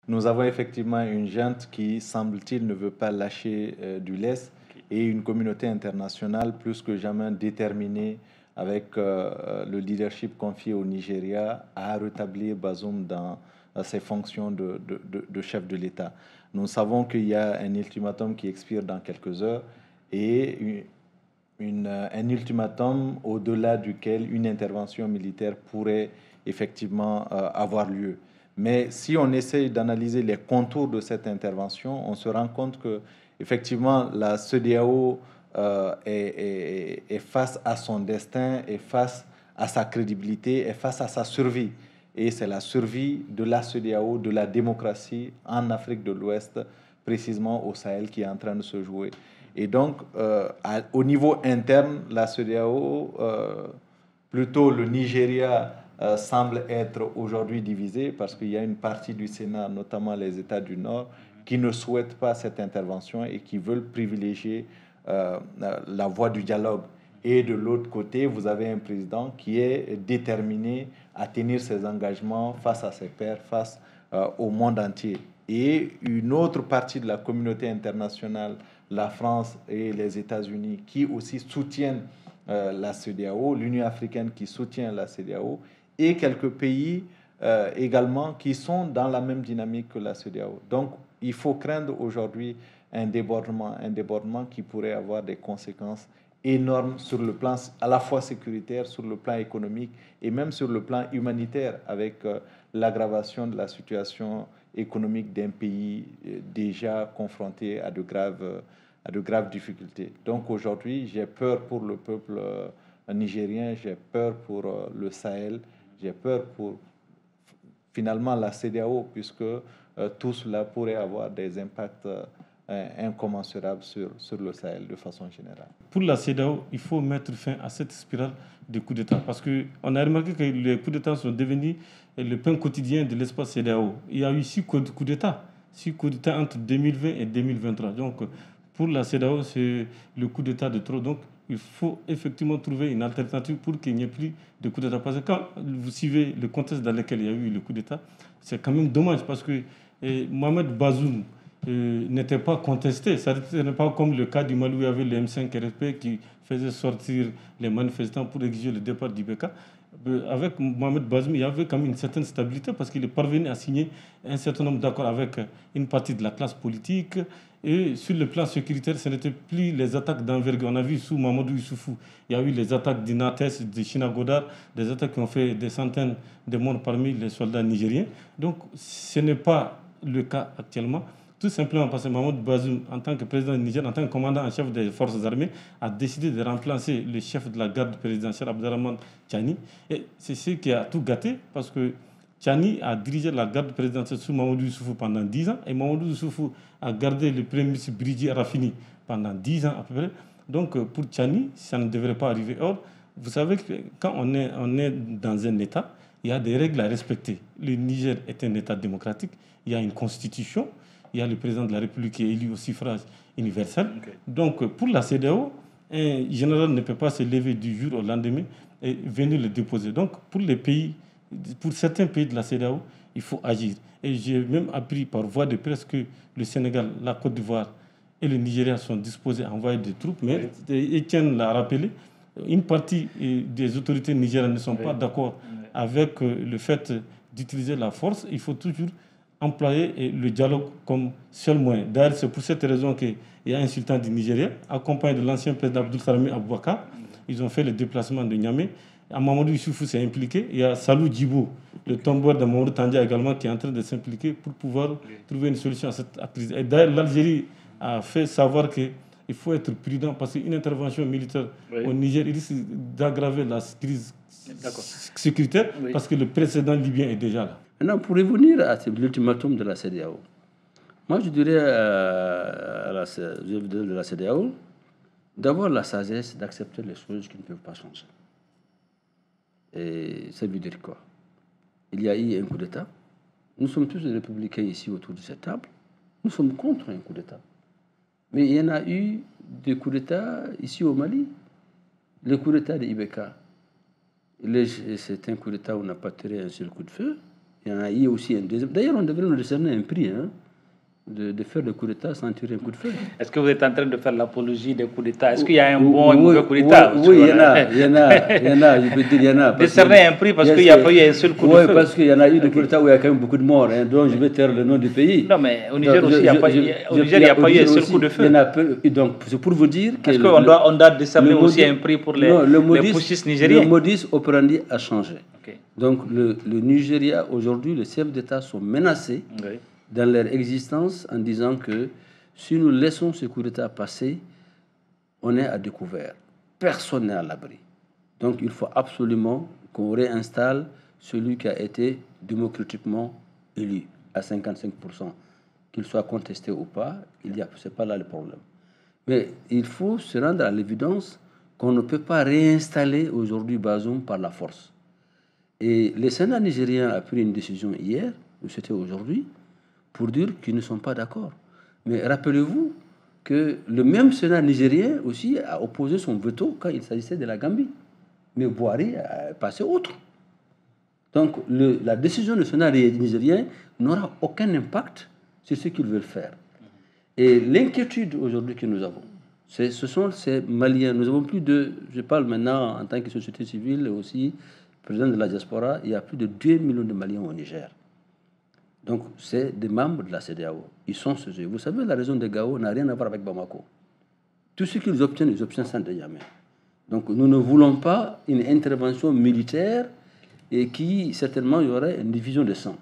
nous avons effectivement une junte qui, semble-t-il, ne veut pas lâcher du lest et une communauté internationale plus que jamais déterminée avec le leadership confié au Nigeria à rétablir Bazoum dans ses fonctions de chef de l'État. Nous savons qu'il y a un ultimatum qui expire dans quelques heures et un ultimatum au-delà duquel une intervention militaire pourrait effectivement avoir lieu. Mais si on essaye d'analyser les contours de cette intervention, on se rend compte que effectivement la CEDEAO est face à son destin, est face à sa crédibilité, est face à sa survie. Et c'est la survie de la CEDEAO, de la démocratie en Afrique de l'Ouest, précisément au Sahel, qui est en train de se jouer. Et donc, au niveau interne, la CEDEAO, plutôt le Nigeria, semble être aujourd'hui divisé parce qu'il y a une partie du Sénat, notamment les États du Nord, qui ne souhaitent pas cette intervention et qui veulent privilégier la voie du dialogue. Et de l'autre côté, vous avez un président qui est déterminé à tenir ses engagements face à ses pairs, face au monde entier. Et une autre partie de la communauté internationale, la France et les États-Unis, qui aussi soutiennent la CEDEAO, l'Union africaine qui soutient la CEDEAO, et quelques pays également qui sont dans la même dynamique que la CEDEAO. Donc, il faut craindre aujourd'hui un débordement qui pourrait avoir des conséquences énormes sur le plan à la fois sécuritaire, sur le plan économique et même sur le plan humanitaire avec l'aggravation de la situation économique d'un pays déjà confronté à de graves difficultés. Donc aujourd'hui, j'ai peur pour le peuple nigérien, j'ai peur pour le Sahel, j'ai peur pour finalement la CEDEAO, puisque tout cela pourrait avoir des impacts incommensurables sur le Sahel de façon générale. Pour la CEDEAO, il faut mettre fin à cette spirale de coups d'État, parce qu'on a remarqué que les coups d'État sont devenus le pain quotidien de l'espace CEDEAO. Il y a eu 6 coups d'État entre 2020 et 2023. Donc, pour la CEDEAO, c'est le coup d'État de trop. Donc, il faut effectivement trouver une alternative pour qu'il n'y ait plus de coup d'État. Parce que quand vous suivez le contexte dans lequel il y a eu le coup d'État, c'est quand même dommage parce que Mohamed Bazoum n'était pas contesté. Ce n'est pas comme le cas du Mali où il y avait le M5 RFP qui faisait sortir les manifestants pour exiger le départ d'IBK. Avec Mohamed Bazoum, il y avait quand même une certaine stabilité parce qu'il est parvenu à signer un certain nombre d'accords avec une partie de la classe politique. Et sur le plan sécuritaire, ce n'était plus les attaques d'envergure. On a vu sous Mamadou Issoufou, il y a eu les attaques d'Inates, de China Godard, des attaques qui ont fait des centaines de morts parmi les soldats nigériens. Donc, ce n'est pas le cas actuellement. Tout simplement parce que Mamadou Bazoum, en tant que président du Niger, en tant que commandant en chef des forces armées, a décidé de remplacer le chef de la garde présidentielle, Abdelrahman Tchani. Et c'est ce qui a tout gâté parce que Tchani a dirigé la garde présidentielle sous Mamadou Issoufou pendant 10 ans et Mamadou Issoufou a gardé le premier ministre Brigi Rafini pendant 10 ans à peu près. Donc pour Tchani, ça ne devrait pas arriver. Or, vous savez que quand on est dans un État, il y a des règles à respecter. Le Niger est un État démocratique, il y a une constitution, il y a le président de la République qui est élu au suffrage universel. Okay. Donc pour la CEDEAO, un général ne peut pas se lever du jour au lendemain et venir le déposer. Donc pour certains pays de la CEDEAO, il faut agir. Et j'ai même appris par voie de presse que le Sénégal, la Côte d'Ivoire et le Nigeria sont disposés à envoyer des troupes. Mais Etienne l'a rappelé, une partie des autorités nigériennes ne sont pas d'accord avec le fait d'utiliser la force. Il faut toujours employer le dialogue comme seul moyen. D'ailleurs, c'est pour cette raison qu'il y a un sultan du Nigeria, accompagné de l'ancien président Abdul Salami Aboubakar. Ils ont fait le déplacement de Niamey. Mamadou Issoufou s'est impliqué. Il y a Salou Djibo, le tombeur de Mamadou Tandia également, qui est en train de s'impliquer pour pouvoir trouver une solution à cette crise. Et d'ailleurs, l'Algérie a fait savoir qu'il faut être prudent parce qu'une intervention militaire au Niger risque d'aggraver la crise sécuritaire parce que le précédent libyen est déjà là. Maintenant, pour revenir à l'ultimatum de la CEDEAO, moi je dirais de la CEDEAO d'avoir la sagesse d'accepter les choses qui ne peuvent pas changer. Et ça veut dire quoi? Il y a eu un coup d'État. Nous sommes tous des républicains ici autour de cette table. Nous sommes contre un coup d'État. Mais il y en a eu des coups d'État ici au Mali. Le coup d'État de IBK, c'est un coup d'État où on n'a pas tiré un seul coup de feu. Il y en a eu aussi un deuxième. D'ailleurs, on devrait nous décerner un prix de faire le coup d'État sans tirer un coup de feu. Est-ce que vous êtes en train de faire l'apologie des coups d'État? Est-ce qu'il y a un bon et un mauvais coup d'État? Oui, il y en a, je peux dire, il y en a. Décerner un prix parce qu'il n'y a pas eu un seul coup de feu. Oui, parce qu'il y en a eu des coups d'État où il y a quand même beaucoup de morts, donc je vais taire le nom du pays. Non, mais au Niger aussi, il n'y a pas eu un seul coup de feu. Donc, c'est pour vous dire que... Est-ce qu'on doit décerner aussi un prix pour les putschistes nigériens? Le modus operandi a changé. Donc, le Nigeria, aujourd'hui, les chefs d'État sont menacés dans leur existence en disant que si nous laissons ce coup d'État passer, on est à découvert. Personne n'est à l'abri. Donc il faut absolument qu'on réinstalle celui qui a été démocratiquement élu à 55%. Qu'il soit contesté ou pas, ce n'est pas là le problème. Mais il faut se rendre à l'évidence qu'on ne peut pas réinstaller aujourd'hui Bazoum par la force. Et le Sénat nigérien a pris une décision hier, ou c'était aujourd'hui, pour dire qu'ils ne sont pas d'accord. Mais rappelez-vous que le même Sénat nigérien aussi a opposé son veto quand il s'agissait de la Gambie. Mais Buhari a passé autre. Donc la décision du Sénat nigérien n'aura aucun impact sur ce qu'ils veulent faire. Et l'inquiétude aujourd'hui que nous avons, ce sont ces Maliens. Nous avons plus de, je parle maintenant en tant que société civile et aussi président de la diaspora, il y a plus de 2 millions de Maliens au Niger. Donc, c'est des membres de la CEDEAO. Ils sont ceux. Vous savez, la région de Gao n'a rien à voir avec Bamako. Tout ce qu'ils obtiennent, ils obtiennent sans Niamey. Donc, nous ne voulons pas une intervention militaire et qui, certainement, il y aurait une division de sang.